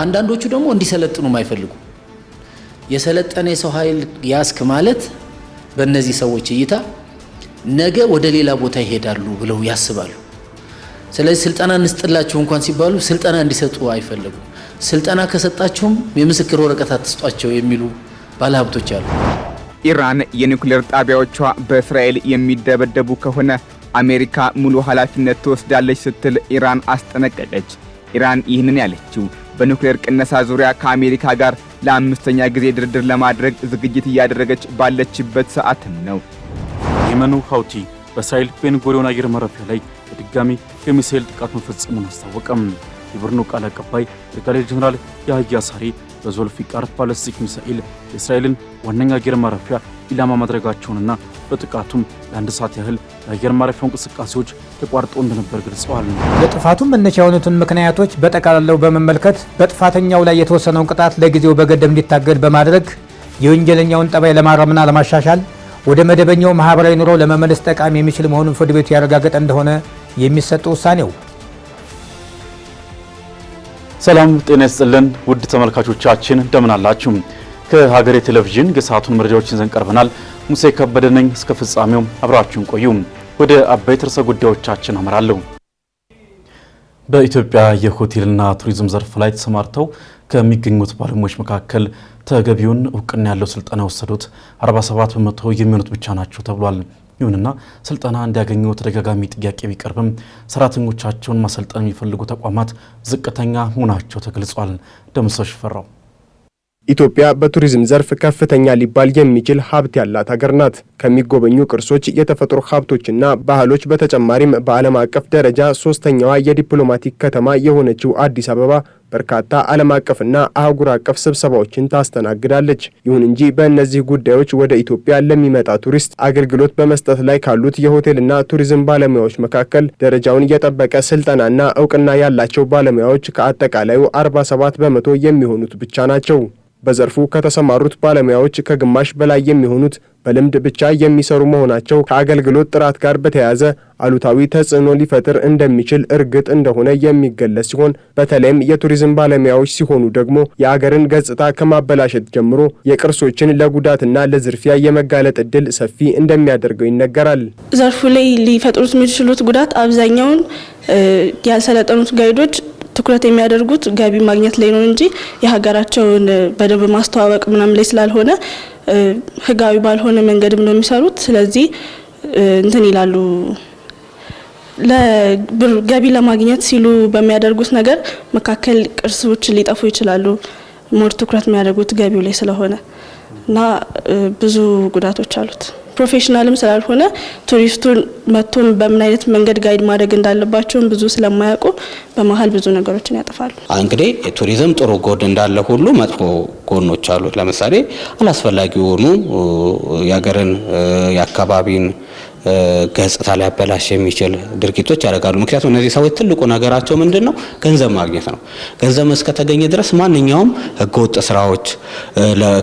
አንዳንዶቹ ደግሞ እንዲሰለጥኑ ማይፈልጉ የሰለጠነ ሰው ኃይል ያስክ ማለት በእነዚህ ሰዎች እይታ ነገ ወደ ሌላ ቦታ ይሄዳሉ ብለው ያስባሉ። ስለዚህ ስልጣና እንስጥላችሁ እንኳን ሲባሉ ስልጣና እንዲሰጡ አይፈልጉ። ስልጣና ከሰጣቸውም የምስክር ወረቀት አትስጧቸው የሚሉ ባለሀብቶች አሉ። ኢራን የኒውክሌር ጣቢያዎቿ በእስራኤል የሚደበደቡ ከሆነ አሜሪካ ሙሉ ኃላፊነት ትወስዳለች ስትል ኢራን አስጠነቀቀች። ኢራን ይህንን ያለችው በኒውክሌር ቅነሳ ዙሪያ ከአሜሪካ ጋር ለአምስተኛ ጊዜ ድርድር ለማድረግ ዝግጅት እያደረገች ባለችበት ሰዓትም ነው። የመኑ ሀውቲ በእስራኤል ቤን ጉሪዮን አየር ማረፊያ ላይ በድጋሚ የሚሳኤል ጥቃት መፈጸሙን አስታወቀም። የቡድኑ ቃል አቀባይ ብርጋዴር ጀነራል ያህያ ሳሪ በዞልፊቃር ባለስቲክ ሚሳኤል የእስራኤልን ዋነኛ አየር ማረፊያ ኢላማ ማድረጋቸውንና በጥቃቱም ለአንድ ሰዓት ያህል የአየር ማረፊያው እንቅስቃሴዎች ተቋርጦ እንደነበር ገልጸዋል። ለጥፋቱ መነሻ የሆኑትን ምክንያቶች በጠቃላው በመመልከት በጥፋተኛው ላይ የተወሰነውን ቅጣት ለጊዜው በገደብ እንዲታገድ በማድረግ የወንጀለኛውን ጠባይ ለማረምና ለማሻሻል ወደ መደበኛው ማህበራዊ ኑሮ ለመመለስ ጠቃሚ የሚችል መሆኑን ፍርድ ቤቱ ያረጋገጠ እንደሆነ የሚሰጥ ውሳኔው። ሰላም ጤና ይስጥልን ውድ ተመልካቾቻችን እንደምን አላችሁ? ከሀገሬ ቴሌቪዥን የሰዓቱን መረጃዎችን ይዘን ቀርበናል። ሙሴ ከበደ ነኝ። እስከ ፍጻሜው አብራችሁን ቆዩ። ወደ አበይት ርዕሰ ጉዳዮቻችን አመራለሁ። በኢትዮጵያ የሆቴልና ቱሪዝም ዘርፍ ላይ ተሰማርተው ከሚገኙት ባለሙያዎች መካከል ተገቢውን እውቅና ያለው ስልጠና የወሰዱት 47 በመቶ የሚሆኑት ብቻ ናቸው ተብሏል። ይሁንና ስልጠና እንዲያገኙ ተደጋጋሚ ጥያቄ ቢቀርብም ሰራተኞቻቸውን ማሰልጠን የሚፈልጉ ተቋማት ዝቅተኛ መሆናቸው ተገልጿል። ደምሰሽ ፈራው። ኢትዮጵያ በቱሪዝም ዘርፍ ከፍተኛ ሊባል የሚችል ሀብት ያላት ሀገር ናት። ከሚጎበኙ ቅርሶች፣ የተፈጥሮ ሀብቶችና ባህሎች በተጨማሪም በዓለም አቀፍ ደረጃ ሶስተኛዋ የዲፕሎማቲክ ከተማ የሆነችው አዲስ አበባ በርካታ ዓለም አቀፍና አህጉር አቀፍ ስብሰባዎችን ታስተናግዳለች። ይሁን እንጂ በእነዚህ ጉዳዮች ወደ ኢትዮጵያ ለሚመጣ ቱሪስት አገልግሎት በመስጠት ላይ ካሉት የሆቴልና ቱሪዝም ባለሙያዎች መካከል ደረጃውን የጠበቀ ስልጠናና እውቅና ያላቸው ባለሙያዎች ከአጠቃላዩ 47 በመቶ የሚሆኑት ብቻ ናቸው። በዘርፉ ከተሰማሩት ባለሙያዎች ከግማሽ በላይ የሚሆኑት በልምድ ብቻ የሚሰሩ መሆናቸው ከአገልግሎት ጥራት ጋር በተያያዘ አሉታዊ ተጽዕኖ ሊፈጥር እንደሚችል እርግጥ እንደሆነ የሚገለጽ ሲሆን በተለይም የቱሪዝም ባለሙያዎች ሲሆኑ ደግሞ የአገርን ገጽታ ከማበላሸት ጀምሮ የቅርሶችን ለጉዳትና ለዝርፊያ የመጋለጥ ዕድል ሰፊ እንደሚያደርገው ይነገራል። ዘርፉ ላይ ሊፈጥሩት የሚችሉት ጉዳት አብዛኛውን ያልሰለጠኑት ጋይዶች ትኩረት የሚያደርጉት ገቢ ማግኘት ላይ ነው እንጂ የሀገራቸውን በደንብ ማስተዋወቅ ምናምን ላይ ስላልሆነ ህጋዊ ባልሆነ መንገድም ነው የሚሰሩት። ስለዚህ እንትን ይላሉ ለገቢ ለማግኘት ሲሉ በሚያደርጉት ነገር መካከል ቅርሶች ሊጠፉ ይችላሉ። ሞር ትኩረት የሚያደርጉት ገቢው ላይ ስለሆነ እና ብዙ ጉዳቶች አሉት። ፕሮፌሽናልም ስላልሆነ ቱሪስቱን መጥቶም በምን አይነት መንገድ ጋይድ ማድረግ እንዳለባቸውም ብዙ ስለማያውቁ በመሀል ብዙ ነገሮችን ያጠፋሉ። እንግዲህ ቱሪዝም ጥሩ ጎን እንዳለ ሁሉ መጥፎ ጎኖች አሉ። ለምሳሌ አላስፈላጊ የሆኑ የሀገርን የአካባቢን ገጽታ ሊያበላሽ የሚችል ድርጊቶች ያደርጋሉ። ምክንያቱም እነዚህ ሰዎች ትልቁ ነገራቸው ምንድነው? ገንዘብ ማግኘት ነው። ገንዘብ እስከተገኘ ድረስ ማንኛውም ህገወጥ ስራዎች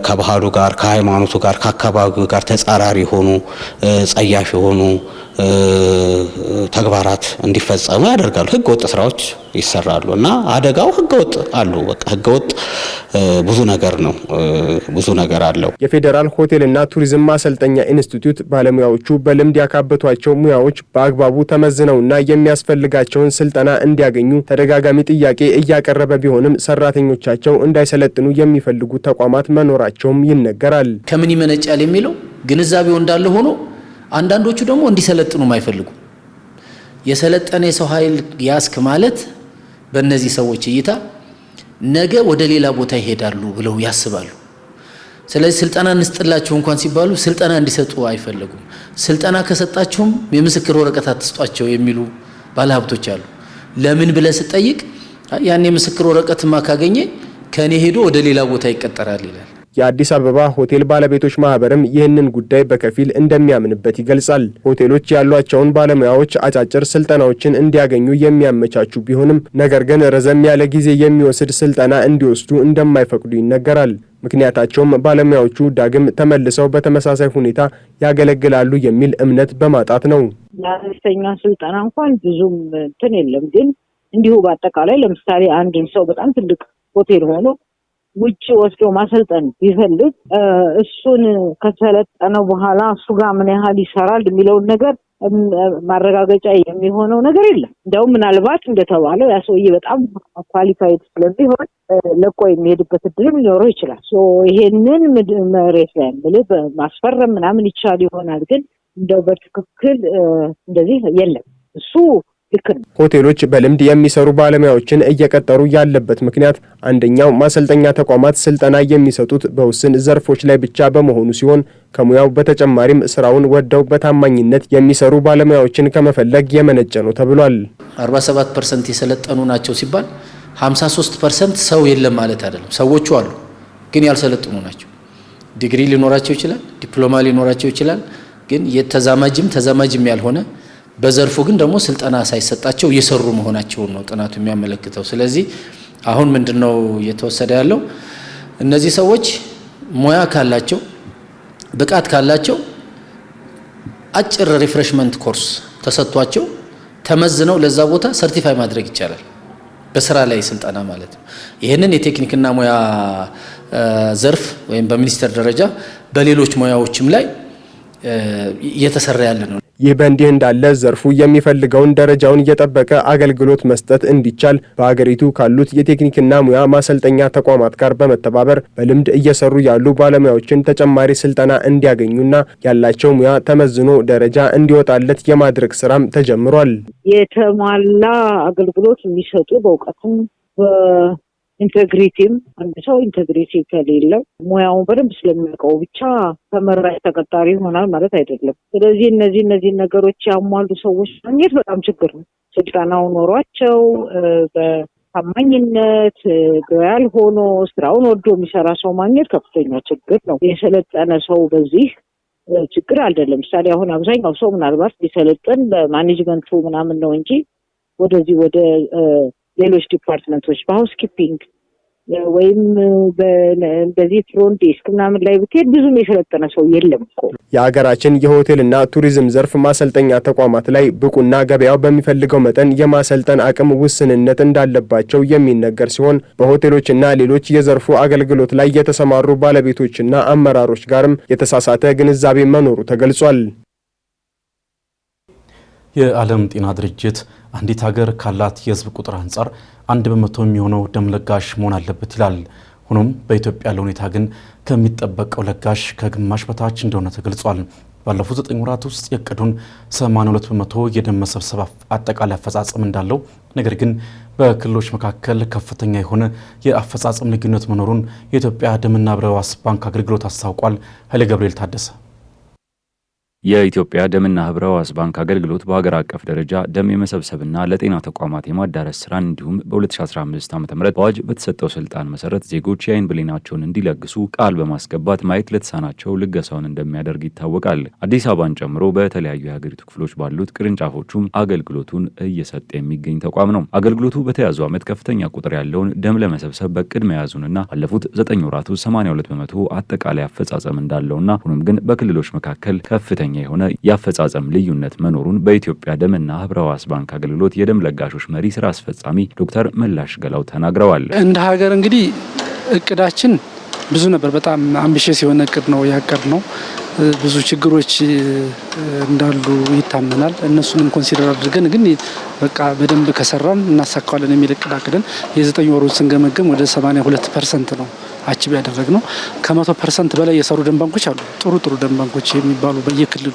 ከባህሉ ጋር፣ ከሃይማኖቱ ጋር፣ ከአካባቢው ጋር ተጻራሪ ሆኑ ጸያፍ የሆኑ ተግባራት እንዲፈጸሙ ያደርጋሉ። ህገወጥ ስራዎች ይሰራሉ እና አደጋው ህገወጥ አሉ። በቃ ህገወጥ ብዙ ነገር ነው፣ ብዙ ነገር አለው። የፌዴራል ሆቴልና ቱሪዝም ማሰልጠኛ ኢንስቲትዩት ባለሙያዎቹ በልምድ ያካበቷቸው ሙያዎች በአግባቡ ተመዝነውና የሚያስፈልጋቸውን ስልጠና እንዲያገኙ ተደጋጋሚ ጥያቄ እያቀረበ ቢሆንም ሰራተኞቻቸው እንዳይሰለጥኑ የሚፈልጉ ተቋማት መኖራቸውም ይነገራል። ከምን ይመነጫል የሚለው ግንዛቤው እንዳለ ሆኖ አንዳንዶቹ ደግሞ እንዲሰለጥኑ ማይፈልጉ የሰለጠነ ሰው ኃይል ያስክ ማለት በእነዚህ ሰዎች እይታ ነገ ወደ ሌላ ቦታ ይሄዳሉ ብለው ያስባሉ። ስለዚህ ስልጣና እንስጥላችሁ እንኳን ሲባሉ ስልጣና እንዲሰጡ አይፈልጉም። ስልጣና ከሰጣቸውም የምስክር ወረቀት አትስጧቸው የሚሉ ባለሀብቶች አሉ። ለምን ብለህ ስትጠይቅ ያን የምስክር ወረቀትማ ካገኘ ከኔ ሄዶ ወደ ሌላ ቦታ ይቀጠራል ይላል። የአዲስ አበባ ሆቴል ባለቤቶች ማህበርም ይህንን ጉዳይ በከፊል እንደሚያምንበት ይገልጻል። ሆቴሎች ያሏቸውን ባለሙያዎች አጫጭር ስልጠናዎችን እንዲያገኙ የሚያመቻቹ ቢሆንም ነገር ግን ረዘም ያለ ጊዜ የሚወስድ ስልጠና እንዲወስዱ እንደማይፈቅዱ ይነገራል። ምክንያታቸውም ባለሙያዎቹ ዳግም ተመልሰው በተመሳሳይ ሁኔታ ያገለግላሉ የሚል እምነት በማጣት ነው። ለአነስተኛ ስልጠና እንኳን ብዙም እንትን የለም፣ ግን እንዲሁ በአጠቃላይ ለምሳሌ አንድን ሰው በጣም ትልቅ ሆቴል ሆኖ ውጪ ወስዶ ማሰልጠን ቢፈልግ እሱን ከሰለጠነ በኋላ እሱ ጋር ምን ያህል ይሰራል የሚለውን ነገር ማረጋገጫ የሚሆነው ነገር የለም። እንደው ምናልባት እንደተባለው ያ ሰውዬ በጣም ኳሊፋይድ ስለሚሆን ለቆ የሚሄድበት እድልም ሊኖረው ይችላል። ይሄንን መሬት ላይ ማስፈረም ምናምን ይቻል ይሆናል፣ ግን እንደው በትክክል እንደዚህ የለም። እሱ ሆቴሎች በልምድ የሚሰሩ ባለሙያዎችን እየቀጠሩ ያለበት ምክንያት አንደኛው ማሰልጠኛ ተቋማት ስልጠና የሚሰጡት በውስን ዘርፎች ላይ ብቻ በመሆኑ ሲሆን ከሙያው በተጨማሪም ስራውን ወደው በታማኝነት የሚሰሩ ባለሙያዎችን ከመፈለግ የመነጨ ነው ተብሏል። 47% የሰለጠኑ ናቸው ሲባል 53% ሰው የለም ማለት አይደለም። ሰዎቹ አሉ፣ ግን ያልሰለጠኑ ናቸው። ዲግሪ ሊኖራቸው ይችላል፣ ዲፕሎማ ሊኖራቸው ይችላል፣ ግን ተዛማጅም ያልሆነ በዘርፉ ግን ደግሞ ስልጠና ሳይሰጣቸው እየሰሩ መሆናቸውን ነው ጥናቱ የሚያመለክተው። ስለዚህ አሁን ምንድነው እየተወሰደ ያለው? እነዚህ ሰዎች ሙያ ካላቸው ብቃት ካላቸው አጭር ሪፍሬሽመንት ኮርስ ተሰጥቷቸው ተመዝነው ለዛ ቦታ ሰርቲፋይ ማድረግ ይቻላል፣ በስራ ላይ ስልጠና ማለት ነው። ይህንን የቴክኒክና ሙያ ዘርፍ ወይም በሚኒስቴር ደረጃ በሌሎች ሙያዎችም ላይ እየተሰራ ያለ ነው። ይህ በእንዲህ እንዳለ ዘርፉ የሚፈልገውን ደረጃውን የጠበቀ አገልግሎት መስጠት እንዲቻል በሀገሪቱ ካሉት የቴክኒክና ሙያ ማሰልጠኛ ተቋማት ጋር በመተባበር በልምድ እየሰሩ ያሉ ባለሙያዎችን ተጨማሪ ስልጠና እንዲያገኙና ያላቸው ሙያ ተመዝኖ ደረጃ እንዲወጣለት የማድረግ ስራም ተጀምሯል። የተሟላ አገልግሎት የሚሰጡ በእውቀትም ኢንቴግሪቲም አንድ ሰው ኢንቴግሪቲ ከሌለው ሙያውን በደንብ ስለሚያውቀው ብቻ ተመራጭ ተቀጣሪ ይሆናል ማለት አይደለም። ስለዚህ እነዚህ ነገሮች ያሟሉ ሰዎች ማግኘት በጣም ችግር ነው። ስልጠናው ኖሯቸው በታማኝነት ሎያል ሆኖ ስራውን ወዶ የሚሰራ ሰው ማግኘት ከፍተኛ ችግር ነው። የሰለጠነ ሰው በዚህ ችግር አይደለም። ለምሳሌ አሁን አብዛኛው ሰው ምናልባት ሊሰለጥን በማኔጅመንቱ ምናምን ነው እንጂ ወደዚህ ወደ ሌሎች ዲፓርትመንቶች በሃውስኪፒንግ ወይም በዚህ ፍሮንት ዴስክ ምናምን ላይ ብትሄድ ብዙም የሰለጠነ ሰው የለም እኮ። የሀገራችን የሆቴልና ቱሪዝም ዘርፍ ማሰልጠኛ ተቋማት ላይ ብቁና ገበያው በሚፈልገው መጠን የማሰልጠን አቅም ውስንነት እንዳለባቸው የሚነገር ሲሆን በሆቴሎችና ሌሎች የዘርፉ አገልግሎት ላይ የተሰማሩ ባለቤቶችና አመራሮች ጋርም የተሳሳተ ግንዛቤ መኖሩ ተገልጿል። የዓለም ጤና ድርጅት አንዲት ሀገር ካላት የሕዝብ ቁጥር አንጻር 1% የሚሆነው ደም ለጋሽ መሆን አለበት ይላል። ሆኖም በኢትዮጵያ ያለው ሁኔታ ግን ከሚጠበቀው ለጋሽ ከግማሽ በታች እንደሆነ ተገልጿል። ባለፉት 9 ወራት ውስጥ የቀዱን 82% የደም መሰብሰብ አጠቃላይ አፈጻጸም እንዳለው፣ ነገር ግን በክልሎች መካከል ከፍተኛ የሆነ የአፈጻጸም ልዩነት መኖሩን የኢትዮጵያ ደምና ህብረ ሕዋስ ባንክ አገልግሎት አስታውቋል። ኃይለ ገብርኤል ታደሰ። የኢትዮጵያ ደምና ህብረ ሕዋስ ባንክ አገልግሎት በሀገር አቀፍ ደረጃ ደም የመሰብሰብና ለጤና ተቋማት የማዳረስ ስራን እንዲሁም በ2015 ዓ.ም በአዋጅ በተሰጠው ስልጣን መሰረት ዜጎች የአይን ብሌናቸውን እንዲለግሱ ቃል በማስገባት ማየት ለተሳናቸው ልገሳውን እንደሚያደርግ ይታወቃል። አዲስ አበባን ጨምሮ በተለያዩ የሀገሪቱ ክፍሎች ባሉት ቅርንጫፎቹም አገልግሎቱን እየሰጠ የሚገኝ ተቋም ነው። አገልግሎቱ በተያዙ ዓመት ከፍተኛ ቁጥር ያለውን ደም ለመሰብሰብ በቅድ መያዙንና ባለፉት 9 ወራት 82% አጠቃላይ አፈጻጸም እንዳለውና ሆኖም ግን በክልሎች መካከል ከፍተኛ የሆነ የአፈጻጸም ልዩነት መኖሩን በኢትዮጵያ ደምና ህብረ ሕዋስ ባንክ አገልግሎት የደም ለጋሾች መሪ ስራ አስፈጻሚ ዶክተር መላሽ ገላው ተናግረዋል። እንደ ሀገር እንግዲህ እቅዳችን ብዙ ነበር። በጣም አምቢሽስ የሆነ እቅድ ነው ያቀድነው። ብዙ ችግሮች እንዳሉ ይታመናል። እነሱንም ኮንሲደር አድርገን ግን በቃ በደንብ ከሰራን እናሳካዋለን የሚል እቅድ አቅደን የ9 ወሩን ስንገመገም ወደ 82% ነው አቺቭ ያደረግነው። ከ100% በላይ የሰሩ ደም ባንኮች አሉ። ጥሩ ደም ባንኮች የሚባሉ በየክልሉ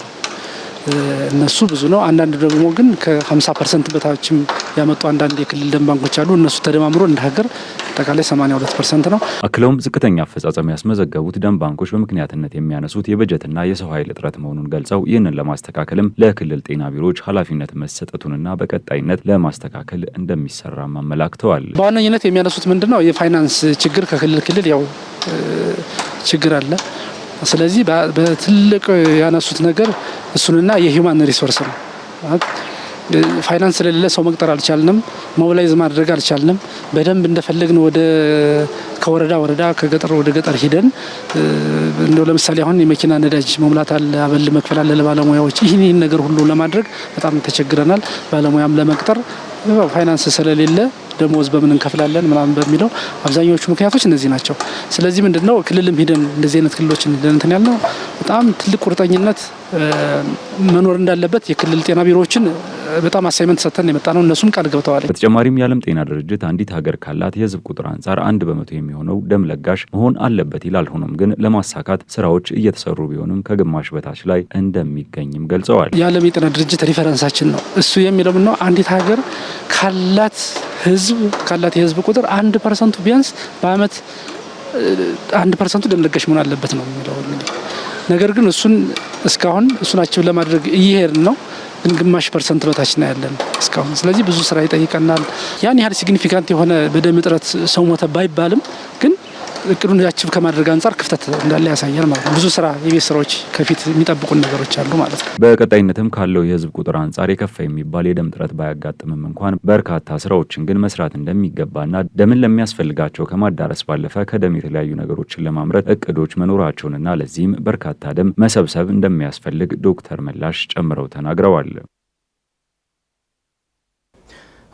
እነሱ ብዙ ነው። አንዳንድ ደግሞ ግን ከ50% በታችም ያመጡ አንዳንድ የክልል ደም ባንኮች አሉ። እነሱ ተደማምሮ እንደ ሀገር አጠቃላይ 82% ነው። አክለውም ዝቅተኛ አፈጻጸም ያስመዘገቡት ደም ባንኮች በምክንያትነት የሚያነሱት የበጀትና የሰው ኃይል እጥረት መሆኑን ገልጸው ይህንን ለማስተካከልም ለክልል ጤና ቢሮዎች ኃላፊነት መሰጠቱንና በቀጣይነት ለማስተካከል እንደሚሰራም አመላክተዋል። በዋነኝነት የሚያነሱት ምንድነው? የፋይናንስ ችግር ከክልል ክልል ያው ችግር አለ። ስለዚህ በትልቅ ያነሱት ነገር እሱንና የሂውማን ሪሶርስ ነው። ፋይናንስ ስለሌለ ሰው መቅጠር አልቻልንም፣ ሞቢላይዝ ማድረግ አልቻልንም። በደንብ እንደፈለግን ከወረዳ ወረዳ ከገጠር ወደ ገጠር ሂደን እንደው ለምሳሌ አሁን የመኪና ነዳጅ መሙላት አለ፣ አበል መክፈል አለ ለባለሙያዎች። ይህን ነገር ሁሉ ለማድረግ በጣም ተቸግረናል። ባለሙያም ለመቅጠር ፋይናንስ ስለሌለ ደሞዝ በምን እንከፍላለን ምናምን በሚለው አብዛኞቹ ምክንያቶች እነዚህ ናቸው። ስለዚህ ምንድነው ክልልም ሄደን እንደዚህ አይነት ክልሎችን እንትን ያልነው በጣም ትልቅ ቁርጠኝነት መኖር እንዳለበት የክልል ጤና ቢሮዎችን በጣም አሳይመንት ሰጥተን የመጣ ነው። እነሱም ቃል ገብተዋል። በተጨማሪም የዓለም ጤና ድርጅት አንዲት ሀገር ካላት የህዝብ ቁጥር አንጻር 1% የሚሆነው ደም ለጋሽ መሆን አለበት ይላል። ሆኖም ግን ለማሳካት ስራዎች እየተሰሩ ቢሆንም ከግማሽ በታች ላይ እንደሚገኝም ገልጸዋል። የዓለም የጤና ድርጅት ሪፈረንሳችን ነው። እሱ የሚለው ምንድነው አንዲት ሀገር ካላት የህዝብ ቁጥር 1% ቢያንስ በአመት 1% ደም ለጋሽ መሆን አለበት ነው የሚለው። ነገር ግን እስካሁን እሱን አችብ ለማድረግ እየሄድን ነው። ግን ግማሽ ፐርሰንት በታች ነው ያለን እስካሁን። ስለዚህ ብዙ ስራ ይጠይቀናል። ያን ያህል ሲግኒፊካንት የሆነ በደም እጥረት ሰው ሞተ ባይባልም ግን እቅዱን አችብ ከማድረግ አንጻር ክፍተት እንዳለ ያሳያል ማለት ነው። ብዙ ስራ የቤት ስራዎች ከፊት የሚጠብቁን ነገሮች አሉ ማለት ነው። በቀጣይነትም ካለው የህዝብ ቁጥር አንጻር የከፋ የሚባል የደም እጥረት ባያጋጥምም እንኳን በርካታ ስራዎችን ግን መስራት እንደሚገባና ደምን ለሚያስፈልጋቸው ከማዳረስ ባለፈ ከደም የተለያዩ ነገሮችን ለማምረት እቅዶች መኖራቸውንና ለዚህም በርካታ ደም መሰብሰብ እንደሚያስፈልግ ዶክተር መላሽ ጨምረው ተናግረዋል።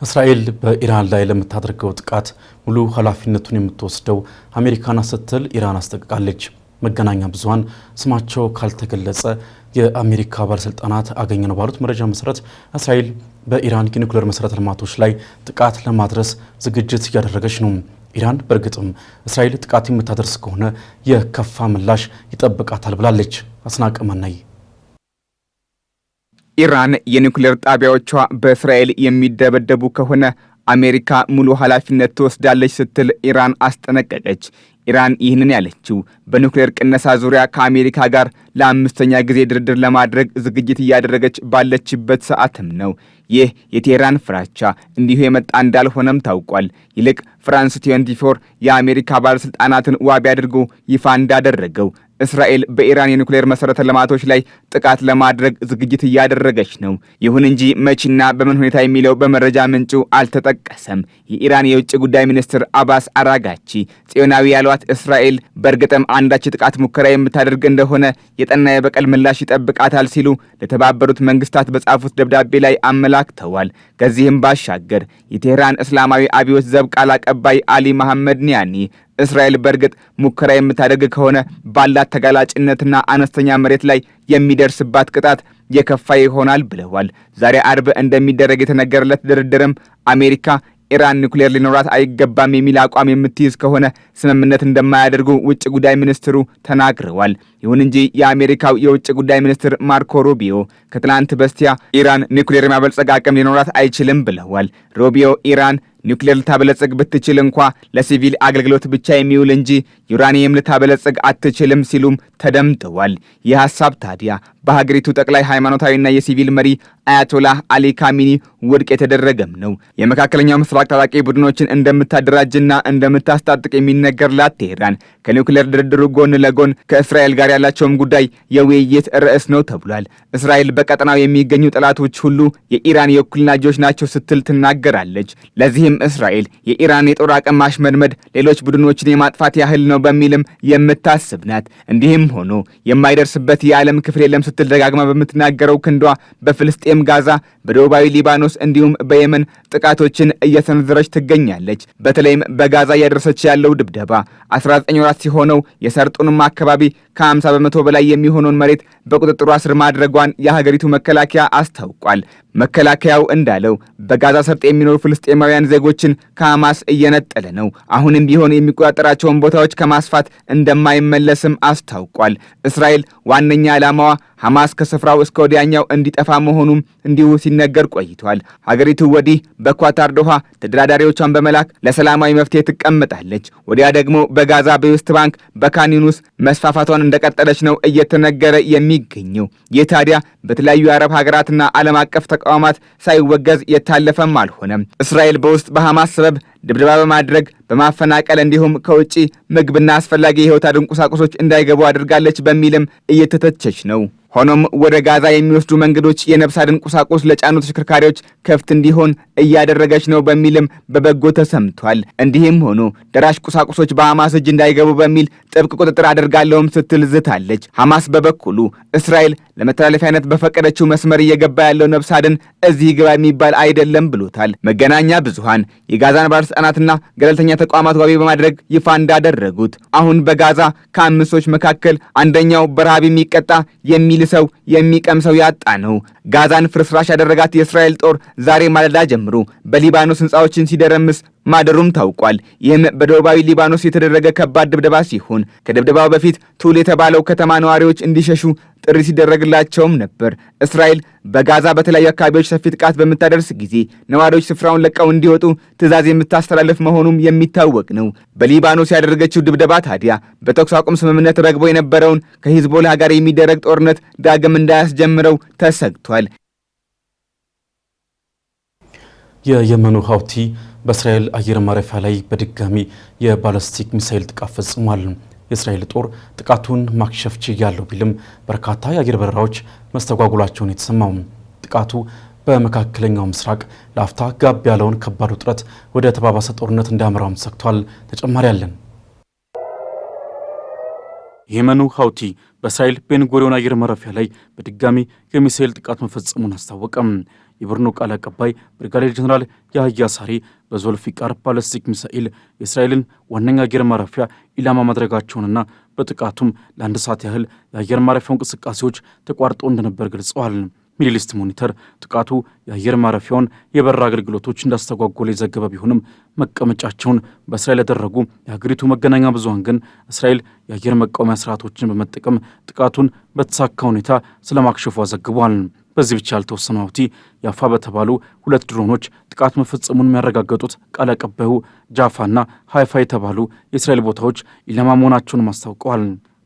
እስራኤል በኢራን ላይ ለምታደርገው ጥቃት ሙሉ ኃላፊነቱን የምትወስደው አሜሪካን ስትል ኢራን አስጠንቅቃለች። መገናኛ ብዙሃን ስማቸው ካልተገለጸ የአሜሪካ ባለስልጣናት አገኘነው ባሉት መረጃ መሰረት እስራኤል በኢራን የኒውክሌር መሰረተ ልማቶች ላይ ጥቃት ለማድረስ ዝግጅት እያደረገች ነው። ኢራን በእርግጥም እስራኤል ጥቃት የምታደርስ ከሆነ የከፋ ምላሽ ይጠብቃታል ብላለች። አስናቀመናይ ኢራን የኒውክሌር ጣቢያዎቿ በእስራኤል የሚደበደቡ ከሆነ አሜሪካ ሙሉ ኃላፊነት ትወስዳለች ስትል ኢራን አስጠነቀቀች። ኢራን ይህንን ያለችው በኒውክሌር ቅነሳ ዙሪያ ከአሜሪካ ጋር ለአምስተኛ ጊዜ ድርድር ለማድረግ ዝግጅት እያደረገች ባለችበት ሰዓትም ነው። ይህ የቴህራን ፍራቻ እንዲሁ የመጣ እንዳልሆነም ታውቋል። ይልቅ ፍራንስ 24 የአሜሪካ ባለስልጣናትን ዋቢ አድርጎ ይፋ እንዳደረገው እስራኤል በኢራን የኒውክሌር መሰረተ ልማቶች ላይ ጥቃት ለማድረግ ዝግጅት እያደረገች ነው። ይሁን እንጂ መቼና በምን ሁኔታ የሚለው በመረጃ ምንጩ አልተጠቀሰም። የኢራን የውጭ ጉዳይ ሚኒስትር አባስ አራጋቺ ጽዮናዊ ያሏት እስራኤል በእርግጥም አንዳች ጥቃት ሙከራ የምታደርግ እንደሆነ የጠና የበቀል ምላሽ ይጠብቃታል ሲሉ ለተባበሩት መንግስታት በጻፉት ደብዳቤ ላይ አመላክተዋል። ከዚህም ባሻገር የቴህራን እስላማዊ አብዮት ዘብ ቃል አቀባይ አሊ መሐመድ ኒያኒ እስራኤል በእርግጥ ሙከራ የምታደርግ ከሆነ ባላት ተጋላጭነትና አነስተኛ መሬት ላይ የሚደርስባት ቅጣት የከፋ ይሆናል ብለዋል። ዛሬ አርብ እንደሚደረግ የተነገረለት ድርድርም አሜሪካ ኢራን ኒውክሌር ሊኖራት አይገባም የሚል አቋም የምትይዝ ከሆነ ስምምነት እንደማያደርጉ ውጭ ጉዳይ ሚኒስትሩ ተናግረዋል። ይሁን እንጂ የአሜሪካው የውጭ ጉዳይ ሚኒስትር ማርኮ ሩቢዮ ከትላንት በስቲያ ኢራን ኒውክሌር የማበልጸግ አቅም ሊኖራት አይችልም ብለዋል። ሩቢዮ ኢራን ኒውክሌር ልታበለጽግ ብትችል እንኳ ለሲቪል አገልግሎት ብቻ የሚውል እንጂ ዩራኒየም ልታበለጽግ አትችልም ሲሉም ተደምጠዋል። ይህ ሐሳብ ታዲያ በሀገሪቱ ጠቅላይ ሃይማኖታዊና የሲቪል መሪ አያቶላህ አሊ ካሚኒ ውድቅ የተደረገም ነው። የመካከለኛው ምስራቅ ታጣቂ ቡድኖችን እንደምታደራጅና እንደምታስታጥቅ የሚነገርላት ቴህራን ከኒውክሌር ድርድሩ ጎን ለጎን ከእስራኤል ጋር ያላቸውም ጉዳይ የውይይት ርዕስ ነው ተብሏል። እስራኤል በቀጠናው የሚገኙ ጠላቶች ሁሉ የኢራን የእኩልና ልጆች ናቸው ስትል ትናገራለች። ለዚህም እስራኤል የኢራን የጦር አቅም ማሽመድመድ ሌሎች ቡድኖችን የማጥፋት ያህል ነው በሚልም የምታስብ ናት። እንዲህም ሆኖ የማይደርስበት የዓለም ክፍል የለም ስትል ደጋግማ በምትናገረው ክንዷ በፍልስጤም ጋዛ፣ በደቡባዊ ሊባኖስ እንዲሁም በየመን ጥቃቶችን እየሰነዘረች ትገኛለች። በተለይም በጋዛ እያደረሰች ያለው ድብደባ 19 ወራት ሲሆነው የሰርጡንም አካባቢ ከ50 በመቶ በላይ የሚሆነውን መሬት በቁጥጥሯ ስር ማድረጓን የሀገሪቱ መከላከያ አስታውቋል። መከላከያው እንዳለው በጋዛ ሰርጥ የሚኖሩ ፍልስጤማውያን ዜጎችን ከሐማስ እየነጠለ ነው። አሁንም ቢሆን የሚቆጣጠራቸውን ቦታዎች ከማስፋት እንደማይመለስም አስታውቋል። እስራኤል ዋነኛ ዓላማዋ ሐማስ ከስፍራው እስከ ወዲያኛው እንዲጠፋ መሆኑም እንዲሁ ሲነገር ቆይቷል። ሀገሪቱ ወዲህ በኳታር ዶሃ ተደራዳሪዎቿን በመላክ ለሰላማዊ መፍትሄ ትቀመጣለች። ወዲያ ደግሞ በጋዛ በዌስት ባንክ በካን ዩኒስ መስፋፋቷን እንደቀጠለች ነው እየተነገረ የሚገኘው። ይህ ታዲያ በተለያዩ የአረብ ሀገራትና ዓለም አቀፍ ተቋማት ሳይወገዝ የታለፈም አልሆነም። እስራኤል በውስጥ በሐማስ ሰበብ ድብደባ በማድረግ በማፈናቀል እንዲሁም ከውጪ ምግብና አስፈላጊ የህይወት አድን ቁሳቁሶች እንዳይገቡ አድርጋለች በሚልም እየተተቸች ነው። ሆኖም ወደ ጋዛ የሚወስዱ መንገዶች የነፍስ አድን ቁሳቁስ ለጫኑ ተሽከርካሪዎች ክፍት እንዲሆን እያደረገች ነው በሚልም በበጎ ተሰምቷል። እንዲህም ሆኖ ደራሽ ቁሳቁሶች በሐማስ እጅ እንዳይገቡ በሚል ጥብቅ ቁጥጥር አደርጋለሁም ስትል ዝታለች። ሐማስ በበኩሉ እስራኤል ለመተላለፊያነት በፈቀደችው መስመር እየገባ ያለው ነፍስ አድን እዚህ ግባ የሚባል አይደለም ብሎታል። መገናኛ ብዙሃን የጋዛን ባለስልጣናትና ገለልተኛ ተቋማት ዋቢ በማድረግ ይፋ እንዳደረጉት አሁን በጋዛ ከ5 ሰዎች መካከል አንደኛው በረሃብ የሚቀጣ የሚል ሰው የሚቀምሰው ያጣ ነው። ጋዛን ፍርስራሽ ያደረጋት የእስራኤል ጦር ዛሬ ማለዳ ጀምሮ በሊባኖስ ህንፃዎችን ሲደረምስ ማደሩም ታውቋል። ይህም በደቡባዊ ሊባኖስ የተደረገ ከባድ ድብደባ ሲሆን ከድብደባው በፊት ቱል የተባለው ከተማ ነዋሪዎች እንዲሸሹ ጥሪ ሲደረግላቸውም ነበር። እስራኤል በጋዛ በተለያዩ አካባቢዎች ሰፊ ጥቃት በምታደርስ ጊዜ ነዋሪዎች ስፍራውን ለቀው እንዲወጡ ትዕዛዝ የምታስተላልፍ መሆኑም የሚታወቅ ነው። በሊባኖስ ያደረገችው ድብደባ ታዲያ በተኩስ አቁም ስምምነት ረግቦ የነበረውን ከሂዝቦላህ ጋር የሚደረግ ጦርነት ዳግም እንዳያስጀምረው ተሰግቷል። የየመኑ ሀውቲ በእስራኤል አየር ማረፊያ ላይ በድጋሚ የባለስቲክ ሚሳኤል ጥቃት ፈጽሟል። የእስራኤል ጦር ጥቃቱን ማክሸፍ ችያለሁ ቢልም በርካታ የአየር በረራዎች መስተጓጉላቸውን የተሰማው ጥቃቱ በመካከለኛው ምስራቅ ለአፍታ ጋብ ያለውን ከባድ ውጥረት ወደ ተባባሰ ጦርነት እንዳያመራም ሰግቷል። ተጨማሪ አለን። የየመኑ ሀውቲ በእስራኤል ቤን ጉሪዮን አየር ማረፊያ ላይ በድጋሚ የሚሳኤል ጥቃት መፈጸሙን አስታወቀም። የቡድኑ ቃል አቀባይ ብርጋዴር ጀነራል ያህያ ሳሪ በዞልፊቃር ባለስቲክ ሚሳኤል የእስራኤልን ዋነኛ አየር ማረፊያ ኢላማ ማድረጋቸውንና በጥቃቱም ለ1 ሰዓት ያህል የአየር ማረፊያው እንቅስቃሴዎች ተቋርጦ እንደነበር ገልጸዋል። ሚድል ኢስት ሞኒተር ጥቃቱ የአየር ማረፊያውን የበረራ አገልግሎቶች እንዳስተጓጎለ የዘገበ ቢሆንም መቀመጫቸውን በእስራኤል ያደረጉ የሀገሪቱ መገናኛ ብዙሃን ግን እስራኤል የአየር መቃወሚያ ስርዓቶችን በመጠቀም ጥቃቱን በተሳካ ሁኔታ ስለማክሸፏ ዘግቧል። በዚህ ብቻ ያልተወሰኑ ሀውቲ ያፋ በተባሉ 2 ድሮኖች ጥቃት መፈጸሙን የሚያረጋገጡት ቃል አቀባዩ ጃፋና ሃይፋ የተባሉ የእስራኤል ቦታዎች ኢላማ መሆናቸውን አስታውቀዋል።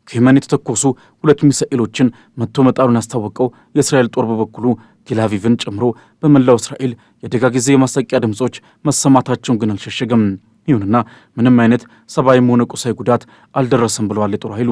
ከየመን የተተኮሱ 2 ሚሳኤሎችን መቶ መጣሉን ያስታወቀው የእስራኤል ጦር በበኩሉ ቴልአቪቭን ጨምሮ በመላው እስራኤል የአደጋ ጊዜ የማስጠንቀቂያ ድምጾች መሰማታቸውን ግን አልሸሸገም። ይሁንና ምንም አይነት ሰብአዊም ሆነ ቁሳዊ ጉዳት አልደረሰም ብለዋል የጦር ኃይሉ።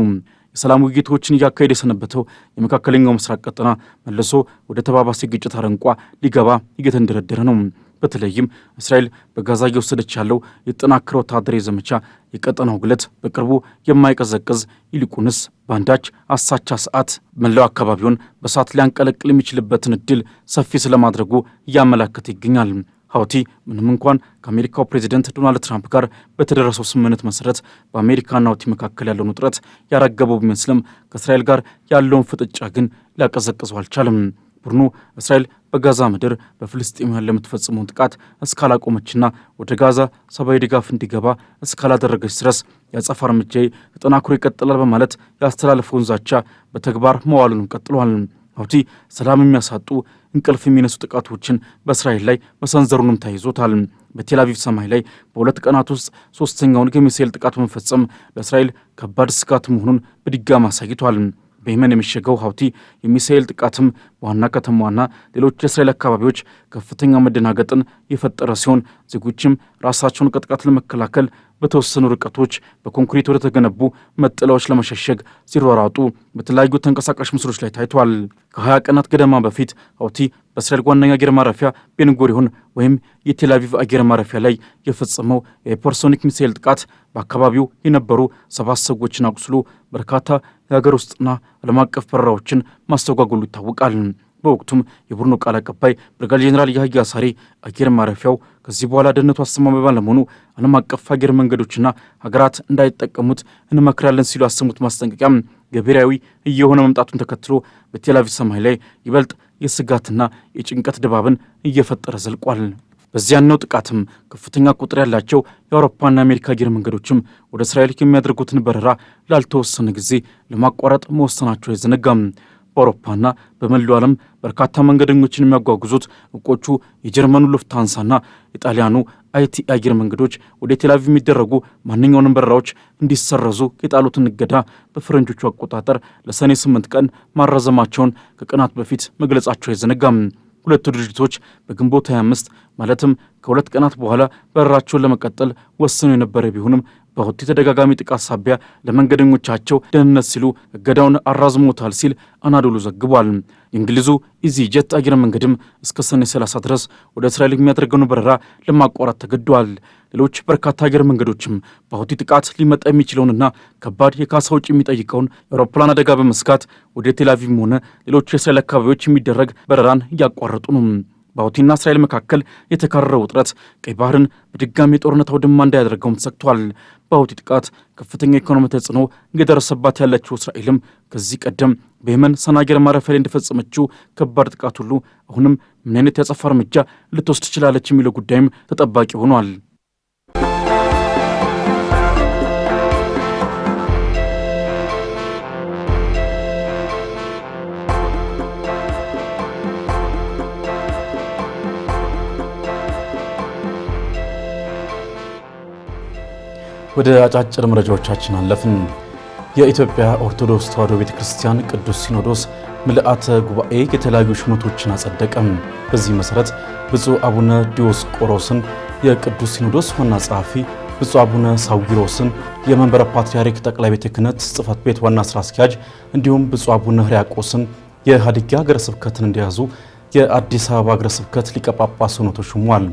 የሰላም ውይይቶችን እያካሄደ የሰነበተው የመካከለኛው ምስራቅ ቀጠና መልሶ ወደ ተባባሰ ግጭት አረንቋ ሊገባ እየተንደረደረ ነው። በተለይም እስራኤል በጋዛ እየወሰደች ያለው የተጠናከረ ወታደራዊ ዘመቻ የቀጠናው ግለት በቅርቡ የማይቀዘቅዝ ይልቁንስ በአንዳች አሳቻ ሰዓት መላው አካባቢውን በእሳት ሊያንቀለቅል የሚችልበትን እድል ሰፊ ስለማድረጉ እያመላከተ ይገኛል። ሀውቲ ምንም እንኳን ከአሜሪካው ፕሬዚደንት ዶናልድ ትራምፕ ጋር በተደረሰው ስምምነት መሰረት በአሜሪካና ሀውቲ መካከል ያለውን ውጥረት ያረገበው ቢመስልም ከእስራኤል ጋር ያለውን ፍጥጫ ግን ሊያቀዘቅዘው አልቻለም። ቡድኑ እስራኤል በጋዛ ምድር በፍልስጤማውያን ለምትፈጽመውን ጥቃት እስካላቆመችና ወደ ጋዛ ሰብአዊ ድጋፍ እንዲገባ እስካላደረገች ድረስ የአጸፋ እርምጃዬ ተጠናክሮ ይቀጥላል በማለት ያስተላለፈውን ዛቻ በተግባር መዋሉንም ቀጥሏል። ሀውቲ ሰላም የሚያሳጡ እንቅልፍ የሚነሱ ጥቃቶችን በእስራኤል ላይ መሰንዘሩንም ተያይዞታል። በቴልአቪቭ ሰማይ ላይ በ2 ቀናት ውስጥ 3ኛውን የሚሳኤል ጥቃት መፈጸም ለእስራኤል ከባድ ስጋት መሆኑን በድጋሚ አሳይቷል። በየመን የሚሸገው ሀውቲ የሚሳኤል ጥቃትም በዋና ከተማዋና ሌሎች የእስራኤል አካባቢዎች ከፍተኛ መደናገጥን የፈጠረ ሲሆን ዜጎችም ራሳቸውን ከጥቃት ለመከላከል በተወሰኑ ርቀቶች በኮንክሪት ወደ ተገነቡ መጠለያዎች ለመሸሸግ ሲሯሯጡ በተለያዩ ተንቀሳቃሽ ምስሎች ላይ ታይቷል። ከ20 ቀናት ገደማ በፊት ሀውቲ በእስራኤል ዋነኛ አየር ማረፊያ ቤን ጉሪዮን ወይም የቴልአቪቭ አየር ማረፊያ ላይ የፈጸመው የሃይፐርሶኒክ ሚሳኤል ጥቃት በአካባቢው የነበሩ 7 ሰዎችን አቁስሎ በርካታ የሀገር ውስጥና ዓለም አቀፍ በረራዎችን ማስተጓጎሉ ይታወቃል። በወቅቱም የቡድኑ ቃል አቀባይ ብርጋዴር ጄኔራል ያህያ ሳሪ አየር ማረፊያው ከዚህ በኋላ ደህንነቱ አስተማማኝ ባለመሆኑ ዓለም አቀፍ አየር መንገዶችና ሀገራት እንዳይጠቀሙት እንመክራለን ሲሉ ያሰሙት ማስጠንቀቂያ ገቢራዊ እየሆነ መምጣቱን ተከትሎ በቴልአቪቭ ሰማይ ላይ ይበልጥ የስጋትና የጭንቀት ድባብን እየፈጠረ ዘልቋል። በዚያኛው ጥቃትም ከፍተኛ ቁጥር ያላቸው የአውሮፓና የአሜሪካ አየር መንገዶችም ወደ እስራኤል የሚያደርጉትን በረራ ላልተወሰነ ጊዜ ለማቋረጥ መወሰናቸው አይዘነጋም። በአውሮፓና በመላው ዓለም በርካታ መንገደኞችን የሚያጓጉዙት እውቆቹ የጀርመኑ ሉፍታንሳና የጣሊያኑ አይቲ አየር መንገዶች ወደ ቴልአቪቭ የሚደረጉ ማንኛውንም በረራዎች እንዲሰረዙ የጣሉትን እገዳ በፈረንጆቹ አቆጣጠር ለሰኔ 8 ቀን ማራዘማቸውን ከቀናት በፊት መግለጻቸው አይዘነጋም። ሁለቱ ድርጅቶች በግንቦት 25 ማለትም ከሁለት ቀናት በኋላ በረራቸውን ለመቀጠል ወስነው የነበረ ቢሆንም በሁቲ ተደጋጋሚ ጥቃት ሳቢያ ለመንገደኞቻቸው ደህንነት ሲሉ እገዳውን አራዝሞታል ሲል አናዶሉ ዘግቧል። የእንግሊዙ ኢዚጀት አየር መንገድም እስከ ሰኔ 30 ድረስ ወደ እስራኤል የሚያደርገውን በረራ ለማቋረጥ ተገዷል። ሌሎች በርካታ አየር መንገዶችም በሁቲ ጥቃት ሊመጣ የሚችለውንና ከባድ የካሳ ወጪ የሚጠይቀውን የአውሮፕላን አደጋ በመስጋት ወደ ቴልአቪቭም ሆነ ሌሎች የእስራኤል አካባቢዎች የሚደረግ በረራን እያቋረጡ ነው። በሁቲና እስራኤል መካከል የተካረረው ውጥረት ቀይ ባህርን በድጋሚ የጦርነት አውድማ እንዳያደርገውም ተሰግቷል። በሁቲ ጥቃት ከፍተኛ ኢኮኖሚ ተጽዕኖ እየደረሰባት ያለችው እስራኤልም ከዚህ ቀደም በየመን ሰና አየር ማረፊያ ላይ እንደፈጸመችው ከባድ ጥቃት ሁሉ አሁንም ምን አይነት ያጸፋ እርምጃ ልትወስድ ትችላለች የሚለው ጉዳይም ተጠባቂ ሆኗል። ወደ አጫጭር መረጃዎቻችን አለፍን። የኢትዮጵያ ኦርቶዶክስ ተዋሕዶ ቤተክርስቲያን ቅዱስ ሲኖዶስ ምልአተ ጉባኤ የተለያዩ ሹመቶችን አጸደቀም። በዚህ መሰረት ብፁዕ አቡነ ዲዮስቆሮስን የቅዱስ ሲኖዶስ ዋና ጸሐፊ፣ ብፁዕ አቡነ ሳዊሮስን የመንበረ ፓትርያርክ ጠቅላይ ቤተ ክህነት ጽሕፈት ቤት ዋና ስራ አስኪያጅ እንዲሁም ብፁዕ አቡነ ሕርያቆስን የሀዲያ ሀገረ ስብከትን እንዲያዙ የአዲስ አበባ ሀገረ ስብከት ሊቀ ጳጳስ ሆነው ተሾመዋል።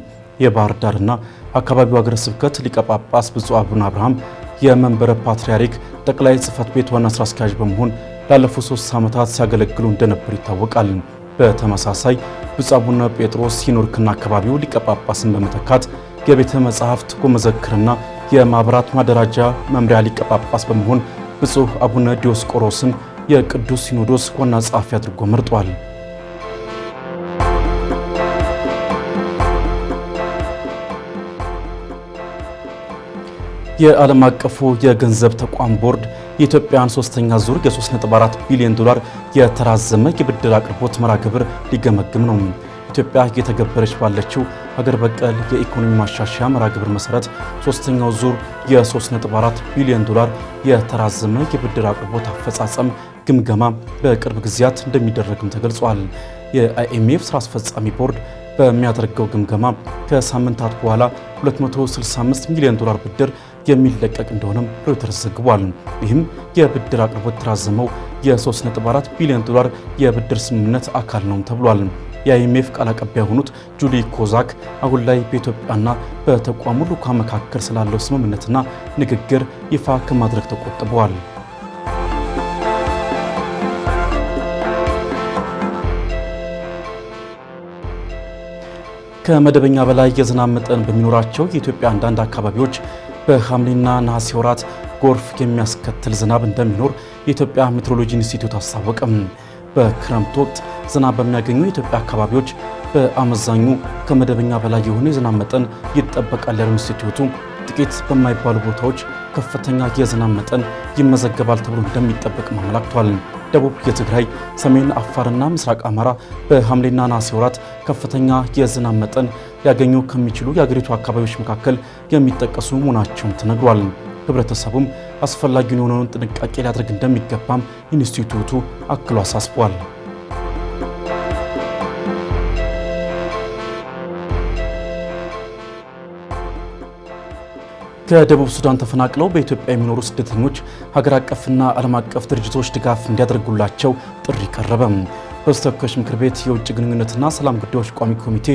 የባህር ዳርና አካባቢው ሀገረ ስብከት ሊቀ ጳጳስ ብፁዕ አቡነ አብርሃም የመንበረ ፓትርያርክ ጠቅላይ ጽሕፈት ቤት ዋና ስራ አስኪያጅ በመሆን ላለፉት 3 ዓመታት ሲያገለግሉ እንደነበር ይታወቃል። በተመሳሳይ ብፁዕ አቡነ ጴጥሮስ ሲኖርክና አካባቢው ሊቀ ጳጳስን በመተካት የቤተ መጻሕፍት ወመዘክርና የማኅበራት ማደራጃ መምሪያ ሊቀ ጳጳስ በመሆን ብፁዕ አቡነ ዲዮስቆሮስን የቅዱስ ሲኖዶስ ዋና ጸሐፊ አድርጎ መርጧል። የዓለም አቀፉ የገንዘብ ተቋም ቦርድ የኢትዮጵያን 3ኛ ዙር የ3.4 ቢሊዮን ዶላር የተራዘመ የብድር አቅርቦት መርሃ ግብር ሊገመግም ነው። ኢትዮጵያ እየተገበረች ባለችው ሀገር በቀል የኢኮኖሚ ማሻሻያ መርሃ ግብር መሰረት 3ኛው ዙር የ3.4 ቢሊዮን ዶላር የተራዘመ የብድር አቅርቦት አፈጻጸም ግምገማ በቅርብ ጊዜያት እንደሚደረግም ተገልጿል። የአይኤምኤፍ ስራ አስፈጻሚ ቦርድ በሚያደርገው ግምገማ ከሳምንታት በኋላ 265 ሚሊዮን ዶላር ብድር የሚለቀቅ እንደሆነም ሮይተርስ ዘግቧል። ይህም የብድር አቅርቦት የተራዘመው የ3.4 ቢሊዮን ዶላር የብድር ስምምነት አካል ነው ተብሏል። የአይኤምኤፍ ቃል አቀባይ የሆኑት ጁሊ ኮዛክ አሁን ላይ በኢትዮጵያና በተቋሙ ልዑካን መካከል ስላለው ስምምነትና ንግግር ይፋ ከማድረግ ተቆጥበዋል። ከመደበኛ በላይ የዝናብ መጠን በሚኖራቸው የኢትዮጵያ አንዳንድ አካባቢዎች በሐምሌና ነሐሴ ወራት ጎርፍ የሚያስከትል ዝናብ እንደሚኖር የኢትዮጵያ ሜትሮሎጂ ኢንስቲትዩት አስታወቀም። በክረምት ወቅት ዝናብ በሚያገኙ የኢትዮጵያ አካባቢዎች በአመዛኙ ከመደበኛ በላይ የሆነ የዝናብ መጠን ይጠበቃል ያለው ኢንስቲትዩቱ ጥቂት በማይባሉ ቦታዎች ከፍተኛ የዝናብ መጠን ይመዘገባል ተብሎ እንደሚጠበቅ አመላክቷል። ደቡብ የትግራይ፣ ሰሜን አፋርና ምስራቅ አማራ በሐምሌና ነሐሴ ወራት ከፍተኛ የዝናብ መጠን ሊያገኙ ከሚችሉ የአገሪቱ አካባቢዎች መካከል የሚጠቀሱ መሆናቸውም ተነግሯል። ህብረተሰቡም አስፈላጊውን የሆነውን ጥንቃቄ ሊያደርግ እንደሚገባም ኢንስቲትዩቱ አክሎ አሳስቧል። ከደቡብ ሱዳን ተፈናቅለው በኢትዮጵያ የሚኖሩ ስደተኞች ሀገር አቀፍና ዓለም አቀፍ ድርጅቶች ድጋፍ እንዲያደርጉላቸው ጥሪ ቀረበ። በተወካዮች ምክር ቤት የውጭ ግንኙነትና ሰላም ጉዳዮች ቋሚ ኮሚቴ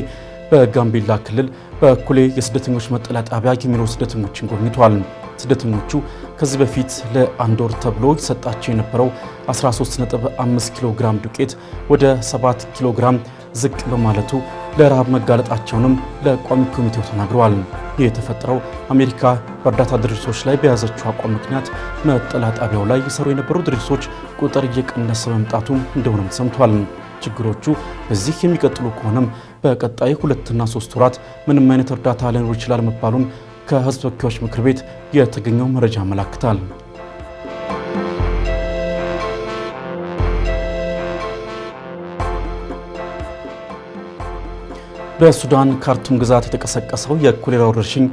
በጋምቤላ ክልል በኩሌ የስደተኞች መጠለያ ጣቢያ የሚኖሩ ስደተኞችን ጎብኝቷል። ስደተኞቹ ከዚህ በፊት ለ1 ወር ተብሎ ይሰጣቸው የነበረው 13.5 ኪሎ ግራም ዱቄት ወደ 7 ኪሎ ግራም ዝቅ በማለቱ ለረሃብ መጋለጣቸውንም ለቋሚ ኮሚቴው ተናግረዋል። ይህ የተፈጠረው አሜሪካ በእርዳታ ድርጅቶች ላይ በያዘችው አቋም ምክንያት መጠለያ ጣቢያው ላይ ይሰሩ የነበሩ ድርጅቶች ቁጥር እየቀነሰ መምጣቱ እንደሆነም ሰምቷል። ችግሮቹ በዚህ የሚቀጥሉ ከሆነም በቀጣይ 2 እና 3 ወራት ምንም አይነት እርዳታ ላይኖር ይችላል መባሉን ከሕዝብ ተወካዮች ምክር ቤት የተገኘው መረጃ ያመለክታል። በሱዳን ካርቱም ግዛት የተቀሰቀሰው የኮሌራ ወረርሽኝ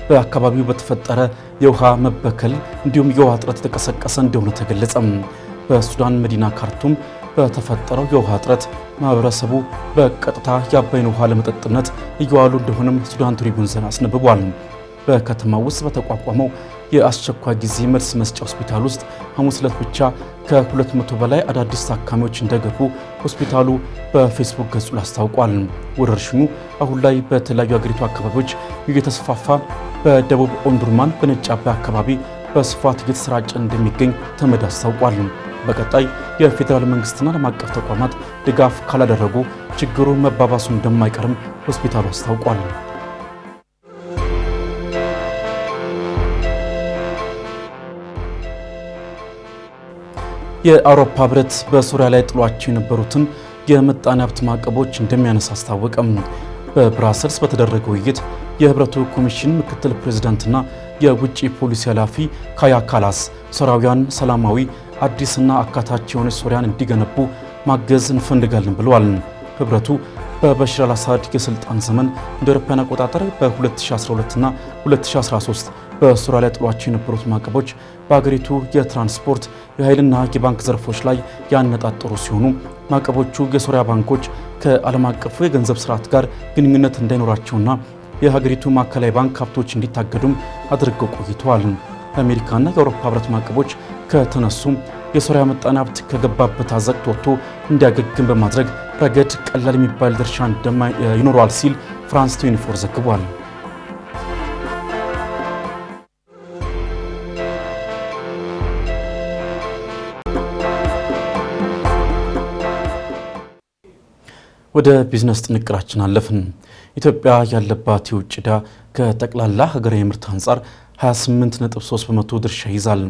በአካባቢው በተፈጠረ የውሃ መበከል እንዲሁም የውሃ እጥረት የተቀሰቀሰ እንደሆነ ተገለጸ። በሱዳን መዲና ካርቱም በተፈጠረው የውሃ እጥረት ማህበረሰቡ በቀጥታ የአባይን ውሃ ለመጠጥነት እየዋሉ እንደሆነም ሱዳን ትሪቡን አስነብቧል። በከተማው ውስጥ በተቋቋመው የአስቸኳይ ጊዜ መልስ መስጫ ሆስፒታል ውስጥ ሐሙስ ዕለት ብቻ ከ200 በላይ አዳዲስ ታካሚዎች እንደገቡ ሆስፒታሉ በፌስቡክ ገጹ ላይ አስታውቋል። ወረርሽኙ አሁን ላይ በተለያዩ አገሪቱ አካባቢዎች እየተስፋፋ በደቡብ ኦምዱርማን በነጭ አባይ አካባቢ በስፋት እየተሰራጨ እንደሚገኝ ተመድ አስታውቋል። በቀጣይ የፌዴራል መንግስትና ዓለም አቀፍ ተቋማት ድጋፍ ካላደረጉ ችግሩ መባባሱ እንደማይቀርም ሆስፒታሉ አስታውቋል። የአውሮፓ ህብረት በሶሪያ ላይ ጥሏቸው የነበሩትን የምጣኔ ሀብት ማዕቀቦች እንደሚያነሳ አስታወቀም። በብራሰልስ በተደረገው ውይይት የህብረቱ ኮሚሽን ምክትል ፕሬዝዳንትና የውጭ ፖሊሲ ኃላፊ ካያ ካላስ ሶሪያውያን ሰላማዊ አዲስና አካታች የሆነች ሶሪያን እንዲገነቡ ማገዝ እንፈልጋለን ብለዋል። ህብረቱ በበሽር አልአሳድ የስልጣን ዘመን እንደ አውሮፓውያን አቆጣጠር በ2012 እና 2013 በሶሪያ ላይ ጥሏቸው የነበሩት ማዕቀቦች በአገሪቱ የትራንስፖርት የኃይልና የባንክ ዘርፎች ላይ ያነጣጠሩ ሲሆኑ ማዕቀቦቹ የሶሪያ ባንኮች ከዓለም አቀፉ የገንዘብ ስርዓት ጋር ግንኙነት እንዳይኖራቸውና የሀገሪቱ ማዕከላዊ ባንክ ሀብቶች እንዲታገዱም አድርገው ቆይተዋል። የአሜሪካና የአውሮፓ ህብረት ማዕቀቦች ከተነሱ የሶሪያ ምጣኔ ሀብት ከገባበት አዘቅት ወጥቶ እንዲያገግም በማድረግ ረገድ ቀላል የሚባል ድርሻ ይኖረዋል ሲል ፍራንስ 24 ዘግቧል። ወደ ቢዝነስ ጥንቅራችን አለፍን። ኢትዮጵያ ያለባት የውጭ ዕዳ ከጠቅላላ ሀገራዊ ምርት አንጻር 28.3 በመቶ ድርሻ ይዛል።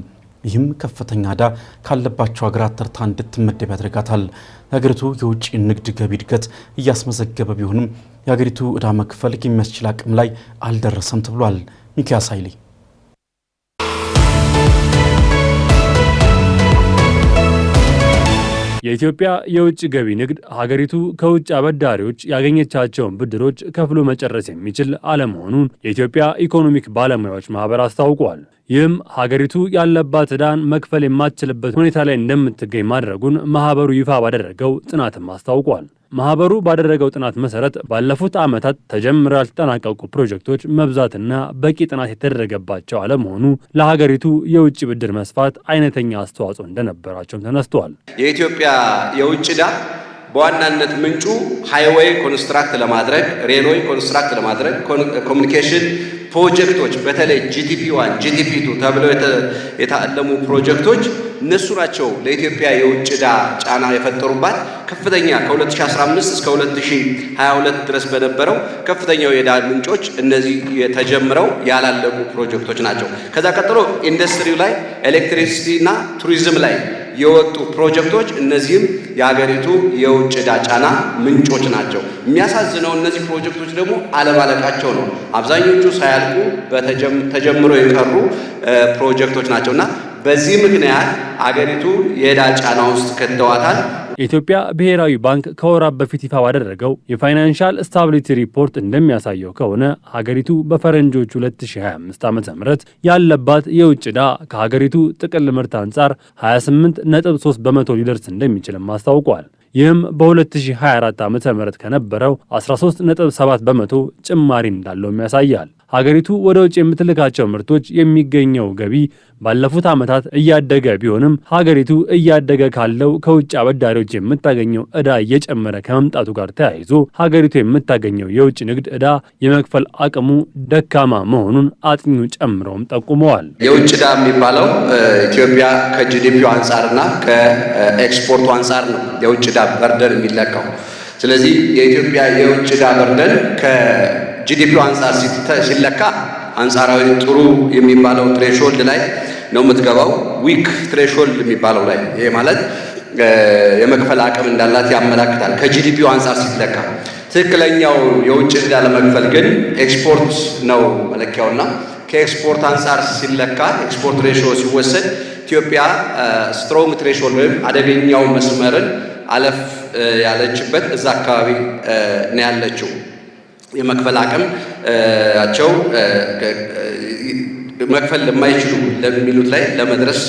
ይህም ከፍተኛ ዕዳ ካለባቸው ሀገራት ተርታ እንድትመደብ ያደርጋታል። የሀገሪቱ የውጭ ንግድ ገቢ እድገት እያስመዘገበ ቢሆንም የሀገሪቱ ዕዳ መክፈል የሚያስችል አቅም ላይ አልደረሰም ተብሏል። ሚኪያስ ኃይሌ የኢትዮጵያ የውጭ ገቢ ንግድ ሀገሪቱ ከውጭ አበዳሪዎች ያገኘቻቸውን ብድሮች ከፍሎ መጨረስ የሚችል አለመሆኑን የኢትዮጵያ ኢኮኖሚክ ባለሙያዎች ማህበር አስታውቋል። ይህም ሀገሪቱ ያለባት ዕዳን መክፈል የማትችልበት ሁኔታ ላይ እንደምትገኝ ማድረጉን ማህበሩ ይፋ ባደረገው ጥናትም አስታውቋል። ማህበሩ ባደረገው ጥናት መሰረት ባለፉት ዓመታት ተጀምረው ያልተጠናቀቁ ፕሮጀክቶች መብዛትና በቂ ጥናት የተደረገባቸው አለመሆኑ ለሀገሪቱ የውጭ ብድር መስፋት አይነተኛ አስተዋጽኦ እንደነበራቸውም ተነስቷል። የኢትዮጵያ የውጭ ዕዳ በዋናነት ምንጩ ሃይዌይ ኮንስትራክት ለማድረግ፣ ሬልዌይ ኮንስትራክት ለማድረግ፣ ኮሚኒኬሽን ፕሮጀክቶች በተለይ ጂቲፒ 1 ጂቲፒ 2 ተብለው የታለሙ ፕሮጀክቶች እነሱ ናቸው ለኢትዮጵያ የውጭ ዕዳ ጫና የፈጠሩባት። ከፍተኛ ከ2015 እስከ 2022 ድረስ በነበረው ከፍተኛው የዕዳ ምንጮች እነዚህ ተጀምረው ያላለቁ ፕሮጀክቶች ናቸው። ከዛ ቀጥሎ ኢንዱስትሪው ላይ ኤሌክትሪሲቲና ቱሪዝም ላይ የወጡ ፕሮጀክቶች እነዚህም የሀገሪቱ የውጭ ዕዳ ጫና ምንጮች ናቸው። የሚያሳዝነው እነዚህ ፕሮጀክቶች ደግሞ አለማለቃቸው ነው። አብዛኞቹ ሳያልቁ ተጀምረው የቀሩ ፕሮጀክቶች ናቸውና በዚህ ምክንያት አገሪቱ የዕዳ ጫና ውስጥ ከተዋታል። የኢትዮጵያ ብሔራዊ ባንክ ከወራት በፊት ይፋ ባደረገው የፋይናንሻል ስታቢሊቲ ሪፖርት እንደሚያሳየው ከሆነ ሀገሪቱ በፈረንጆቹ 2025 ዓ.ም ያለባት የውጭ ዕዳ ከሀገሪቱ ጥቅል ምርት አንጻር 28.3 በመቶ ሊደርስ እንደሚችልም አስታውቋል። ይህም በ2024 ዓ.ም ከነበረው 13.7 በመቶ ጭማሪ እንዳለውም ያሳያል። ሀገሪቱ ወደ ውጭ የምትልካቸው ምርቶች የሚገኘው ገቢ ባለፉት ዓመታት እያደገ ቢሆንም ሀገሪቱ እያደገ ካለው ከውጭ አበዳሪዎች የምታገኘው ዕዳ እየጨመረ ከመምጣቱ ጋር ተያይዞ ሀገሪቱ የምታገኘው የውጭ ንግድ ዕዳ የመክፈል አቅሙ ደካማ መሆኑን አጥኚ ጨምረውም ጠቁመዋል። የውጭ ዕዳ የሚባለው ኢትዮጵያ ከጂዲፒው አንጻርና ከኤክስፖርቱ አንጻር ነው የውጭ ዕዳ በርደን የሚለካው። ስለዚህ የኢትዮጵያ የውጭ ዕዳ በርደን ከጂዲፒው አንጻር ሲለካ አንጻራዊ ጥሩ የሚባለው ትሬሾልድ ላይ ነው የምትገባው። ዊክ ትሬሾልድ የሚባለው ላይ ይሄ ማለት የመክፈል አቅም እንዳላት ያመላክታል ከጂዲፒው አንጻር ሲለካ። ትክክለኛው የውጭ ዕዳ ለመክፈል ግን ኤክስፖርት ነው መለኪያውና ከኤክስፖርት አንጻር ሲለካ ኤክስፖርት ሬሾ ሲወሰድ ኢትዮጵያ ስትሮንግ ትሬሾልድ ወይም አደገኛው መስመርን አለፍ ያለችበት እዛ አካባቢ ነው ያለችው። የመክፈል አቅም ያቸው መክፈል ለማይችሉ ለሚሉት ላይ ለመድረስ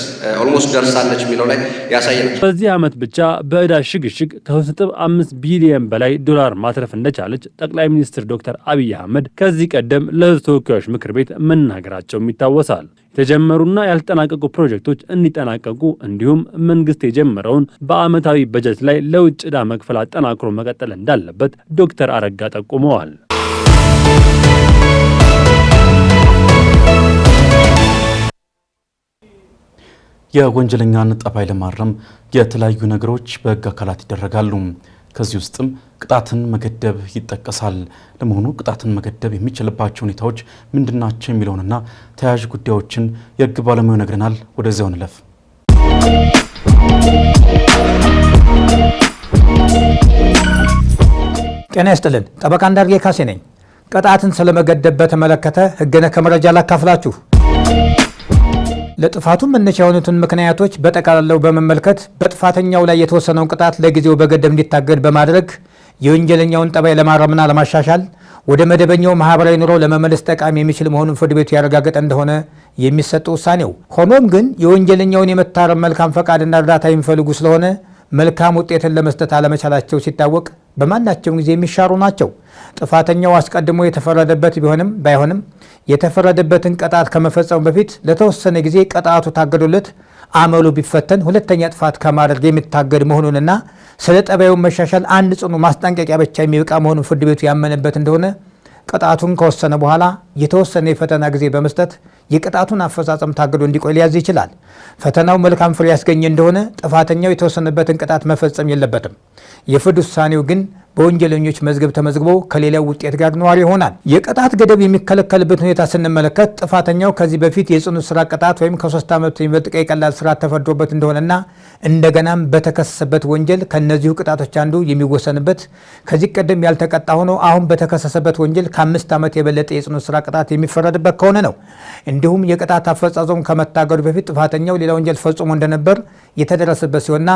ኦልሞስት ደርሳለች የሚለው ላይ ያሳየናል። በዚህ ዓመት ብቻ በዕዳ ሽግሽግ ከ3.5 ቢሊዮን በላይ ዶላር ማትረፍ እንደቻለች ጠቅላይ ሚኒስትር ዶክተር አብይ አህመድ ከዚህ ቀደም ለሕዝብ ተወካዮች ምክር ቤት መናገራቸውም ይታወሳል። የተጀመሩና ያልተጠናቀቁ ፕሮጀክቶች እንዲጠናቀቁ እንዲሁም መንግስት የጀመረውን በዓመታዊ በጀት ላይ ለውጭ ዕዳ መክፈል አጠናክሮ መቀጠል እንዳለበት ዶክተር አረጋ ጠቁመዋል። የወንጀለኛን ጠባይ ለማረም የተለያዩ ነገሮች በሕግ አካላት ይደረጋሉ። ከዚህ ውስጥም ቅጣትን መገደብ ይጠቀሳል። ለመሆኑ ቅጣትን መገደብ የሚችልባቸው ሁኔታዎች ምንድናቸው የሚለውንና ተያያዥ ጉዳዮችን የሕግ ባለሙያው ይነግረናል። ወደዚያው እንለፍ። ጤና ይስጥልን። ጠበቃ አንዳርጌ ካሴ ነኝ። ቅጣትን ስለመገደብ በተመለከተ ሕግ ነክ መረጃ ላካፍላችሁ። ለጥፋቱ መነሻ የሆኑትን ምክንያቶች በጠቃላላው በመመልከት በጥፋተኛው ላይ የተወሰነውን ቅጣት ለጊዜው በገደብ እንዲታገድ በማድረግ የወንጀለኛውን ጠባይ ለማረምና ለማሻሻል ወደ መደበኛው ማህበራዊ ኑሮ ለመመለስ ጠቃሚ የሚችል መሆኑን ፍርድ ቤቱ ያረጋገጠ እንደሆነ የሚሰጥ ውሳኔው። ሆኖም ግን የወንጀለኛውን የመታረም መልካም ፈቃድና እርዳታ የሚፈልጉ ስለሆነ መልካም ውጤትን ለመስጠት አለመቻላቸው ሲታወቅ በማናቸውም ጊዜ የሚሻሩ ናቸው። ጥፋተኛው አስቀድሞ የተፈረደበት ባይሆንም የተፈረደበትን ቅጣት ከመፈጸሙ በፊት ለተወሰነ ጊዜ ቅጣቱ ታገዶለት አመሉ ቢፈተን ሁለተኛ ጥፋት ከማድረግ የሚታገድ መሆኑንና ስለ ጠባዩ መሻሻል አንድ ጽኑ ማስጠንቀቂያ ብቻ የሚበቃ መሆኑን ፍርድ ቤቱ ያመነበት እንደሆነ ቅጣቱን ከወሰነ በኋላ የተወሰነ የፈተና ጊዜ በመስጠት የቅጣቱን አፈጻጸም ታግዶ እንዲቆይ ሊያዝ ይችላል። ፈተናው መልካም ፍሬ ያስገኘ እንደሆነ ጥፋተኛው የተወሰነበትን ቅጣት መፈጸም የለበትም። የፍርድ ውሳኔው ግን በወንጀለኞች መዝገብ ተመዝግቦ ከሌላው ውጤት ጋር ነዋሪ ይሆናል። የቅጣት ገደብ የሚከለከልበት ሁኔታ ስንመለከት ጥፋተኛው ከዚህ በፊት የጽኑ እስራት ቅጣት ወይም ከ3 ዓመት የሚበልጥ የቀላል እስራት ተፈርዶበት እንደሆነና እንደገናም በተከሰሰበት ወንጀል ከነዚሁ ቅጣቶች አንዱ የሚወሰንበት ከዚህ ቀደም ያልተቀጣ ሆኖ አሁን በተከሰሰበት ወንጀል ከ5 ዓመት የበለጠ የጽኑ እስራት ቅጣት የሚፈረድበት ከሆነ ነው። እንዲሁም የቅጣት አፈጻጸሙ ከመታገዱ በፊት ጥፋተኛው ሌላ ወንጀል ፈጽሞ እንደነበር የተደረሰበት ሲሆንና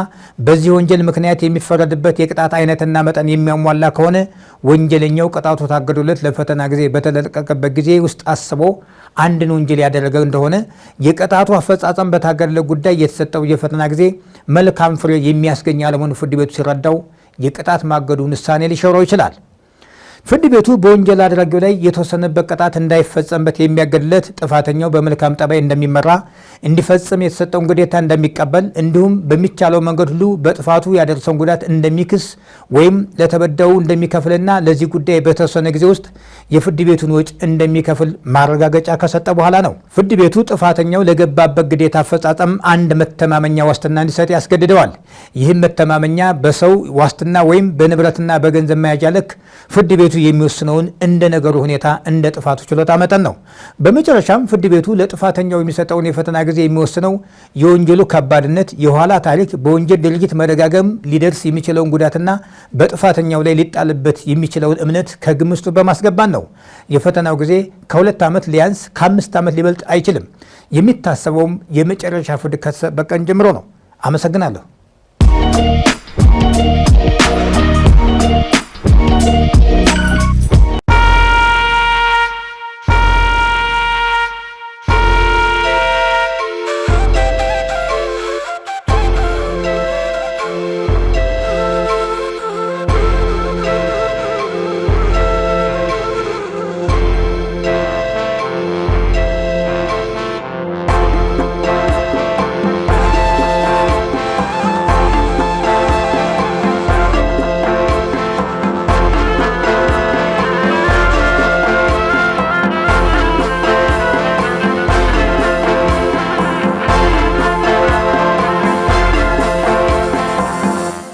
በዚህ ወንጀል ምክንያት የሚፈረድበት የቅጣት አይነትና መጠን የሚያሟላ ከሆነ ወንጀለኛው ቅጣቱ ታገዶለት ለፈተና ጊዜ በተለቀቀበት ጊዜ ውስጥ አስቦ አንድን ወንጀል ያደረገ እንደሆነ የቅጣቱ አፈጻጸም በታገደለት ጉዳይ የተሰጠው የፈተና ጊዜ መልካም ፍሬ የሚያስገኝ አለመሆኑ ፍርድ ቤቱ ሲረዳው የቅጣት ማገዱን ውሳኔ ሊሽረው ይችላል። ፍርድ ቤቱ በወንጀል አድራጊው ላይ የተወሰነበት ቅጣት እንዳይፈጸምበት የሚያገድለት ጥፋተኛው በመልካም ጠባይ እንደሚመራ እንዲፈጽም የተሰጠውን ግዴታ እንደሚቀበል እንዲሁም በሚቻለው መንገድ ሁሉ በጥፋቱ ያደረሰውን ጉዳት እንደሚክስ ወይም ለተበዳዩ እንደሚከፍልና ለዚህ ጉዳይ በተወሰነ ጊዜ ውስጥ የፍርድ ቤቱን ወጪ እንደሚከፍል ማረጋገጫ ከሰጠ በኋላ ነው። ፍርድ ቤቱ ጥፋተኛው ለገባበት ግዴታ አፈጻጸም አንድ መተማመኛ ዋስትና እንዲሰጥ ያስገድደዋል። ይህም መተማመኛ በሰው ዋስትና ወይም በንብረትና በገንዘብ መያዣ ልክ ፍርድ ቤቱ የሚወስነውን እንደ ነገሩ ሁኔታ እንደ ጥፋቱ ችሎታ መጠን ነው። በመጨረሻም ፍርድ ቤቱ ለጥፋተኛው የሚሰጠውን የፈተና ጊዜ የሚወስነው የወንጀሉ ከባድነት፣ የኋላ ታሪክ፣ በወንጀል ድርጊት መደጋገም ሊደርስ የሚችለውን ጉዳትና በጥፋተኛው ላይ ሊጣልበት የሚችለውን እምነት ከግምት ውስጥ በማስገባት ነው። የፈተናው ጊዜ ከ2 ዓመት ሊያንስ ከ5 ዓመት ሊበልጥ አይችልም። የሚታሰበውም የመጨረሻ ፍርድ ከተሰጠበት ቀን ጀምሮ ነው። አመሰግናለሁ።